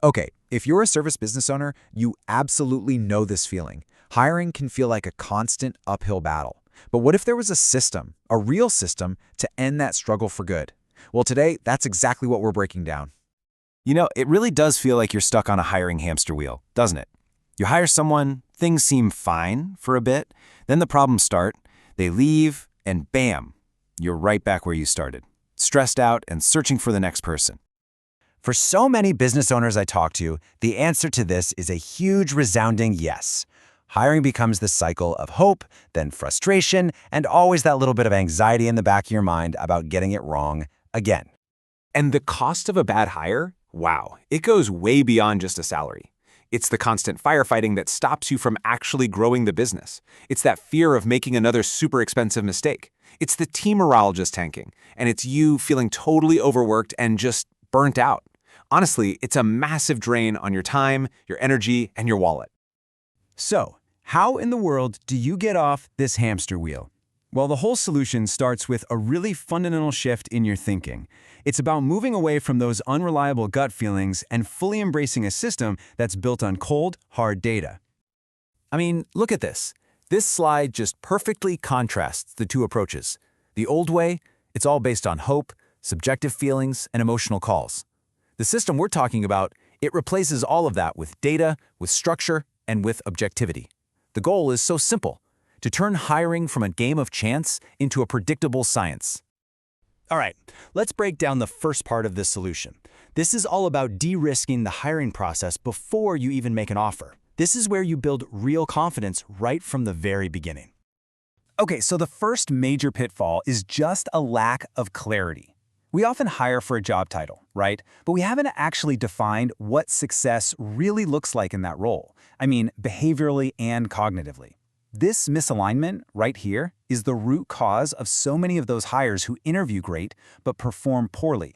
Okay, if you're a service business owner, you absolutely know this feeling. Hiring can feel like a constant uphill battle. But what if there was a system, a real system, to end that struggle for good? Well, today, that's exactly what we're breaking down. It really does feel like you're stuck on a hiring hamster wheel, doesn't it? You hire someone, things seem fine for a bit, then the problems start, they leave, and bam, you're right back where you started, stressed out and searching for the next person. For so many business owners I talk to, the answer to this is a huge resounding yes. Hiring becomes this cycle of hope, then frustration, and always that little bit of anxiety in the back of your mind about getting it wrong again. And the cost of a bad hire? Wow, it goes way beyond just a salary. It's the constant firefighting that stops you from actually growing the business. It's that fear of making another super expensive mistake. It's the team morale just tanking, and it's you feeling totally overworked and just burnt out. Honestly, it's a massive drain on your time, your energy, and your wallet. So, how in the world do you get off this hamster wheel? Well, the whole solution starts with a really fundamental shift in your thinking. It's about moving away from those unreliable gut feelings and fully embracing a system that's built on cold, hard data. I mean, look at this. This slide just perfectly contrasts the two approaches. The old way, it's all based on hope, subjective feelings, and emotional calls. The system we're talking about, it replaces all of that with data, with structure, and with objectivity. The goal is so simple: to turn hiring from a game of chance into a predictable science. All right, let's break down the first part of this solution. This is all about de-risking the hiring process before you even make an offer. This is where you build real confidence right from the very beginning. Okay, so the first major pitfall is just a lack of clarity. We often hire for a job title, right? But we haven't actually defined what success really looks like in that role. I mean, behaviorally and cognitively. This misalignment right here is the root cause of so many of those hires who interview great but perform poorly.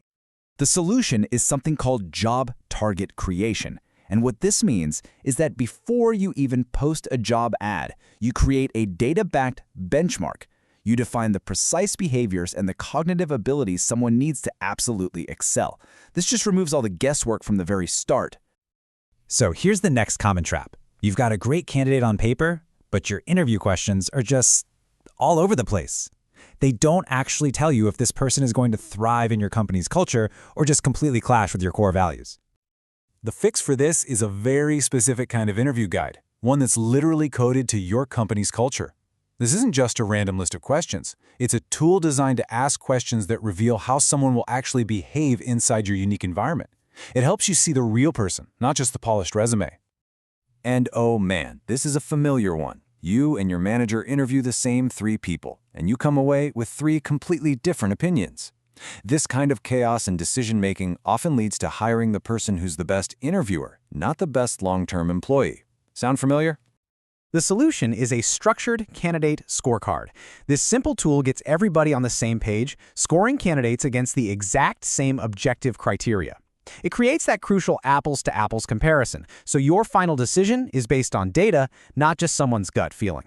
The solution is something called job target creation. And what this means is that before you even post a job ad, you create a data-backed benchmark. You define the precise behaviors and the cognitive abilities someone needs to absolutely excel. This just removes all the guesswork from the very start. So here's the next common trap. You've got a great candidate on paper, but your interview questions are just all over the place. They don't actually tell you if this person is going to thrive in your company's culture or just completely clash with your core values. The fix for this is a very specific kind of interview guide, one that's literally coded to your company's culture. This isn't just a random list of questions. It's a tool designed to ask questions that reveal how someone will actually behave inside your unique environment. It helps you see the real person, not just the polished resume. And oh man, this is a familiar one. You and your manager interview the same 3 people, and you come away with 3 completely different opinions. This kind of chaos in decision-making often leads to hiring the person who's the best interviewer, not the best long-term employee. Sound familiar? The solution is a structured candidate scorecard. This simple tool gets everybody on the same page, scoring candidates against the exact same objective criteria. It creates that crucial apples-to-apples comparison, so your final decision is based on data, not just someone's gut feeling.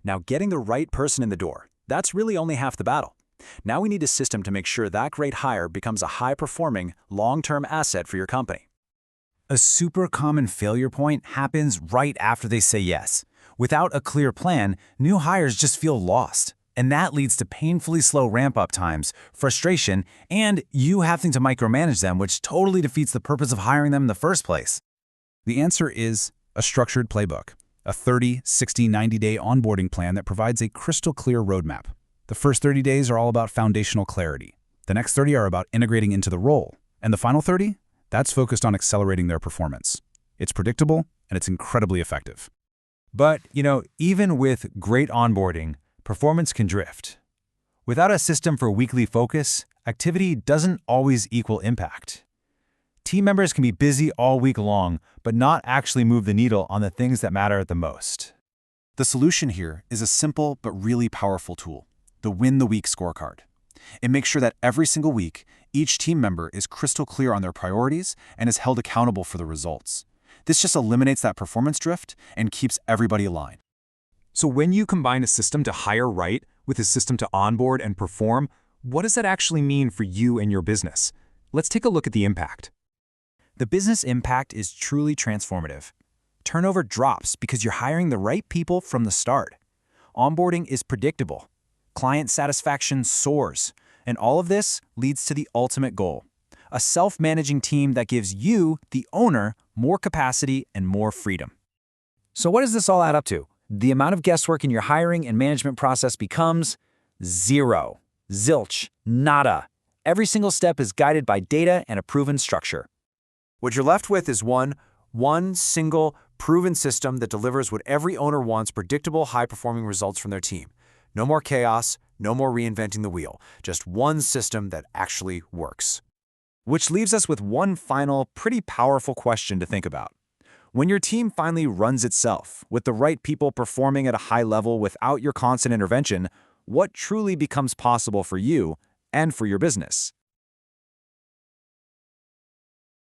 Now, getting the right person in the door, that's really only half the battle. Now we need a system to make sure that great hire becomes a high-performing, long-term asset for your company. A super common failure point happens right after they say yes. Without a clear plan, new hires just feel lost. And that leads to painfully slow ramp-up times, frustration, and you having to micromanage them, which totally defeats the purpose of hiring them in the first place. The answer is a structured playbook, a 30, 60, 90-day onboarding plan that provides a crystal clear roadmap. The first 30 days are all about foundational clarity. The next 30 are about integrating into the role. And the final 30? That's focused on accelerating their performance. It's predictable, and it's incredibly effective. But, even with great onboarding, performance can drift. Without a system for weekly focus, activity doesn't always equal impact. Team members can be busy all week long, but not actually move the needle on the things that matter the most. The solution here is a simple but really powerful tool, the Win the Week scorecard. It makes sure that every single week, each team member is crystal clear on their priorities and is held accountable for the results. This just eliminates that performance drift and keeps everybody aligned. So when you combine a system to hire right with a system to onboard and perform, what does that actually mean for you and your business? Let's take a look at the impact. the business impact is truly transformative. Turnover drops because you're hiring the right people from the start. Onboarding is predictable. Client satisfaction soars. And all of this leads to the ultimate goal: a self-managing team that gives you, the owner, more capacity and more freedom. So what does this all add up to? The amount of guesswork in your hiring and management process becomes zero. Zilch. Nada. Every single step is guided by data and a proven structure. What you're left with is one single, proven system that delivers what every owner wants: predictable, high-performing results from their team. No more chaos, no more reinventing the wheel. Just one system that actually works. Which leaves us with one final, pretty powerful question to think about. When your team finally runs itself, with the right people performing at a high level without your constant intervention, what truly becomes possible for you and for your business?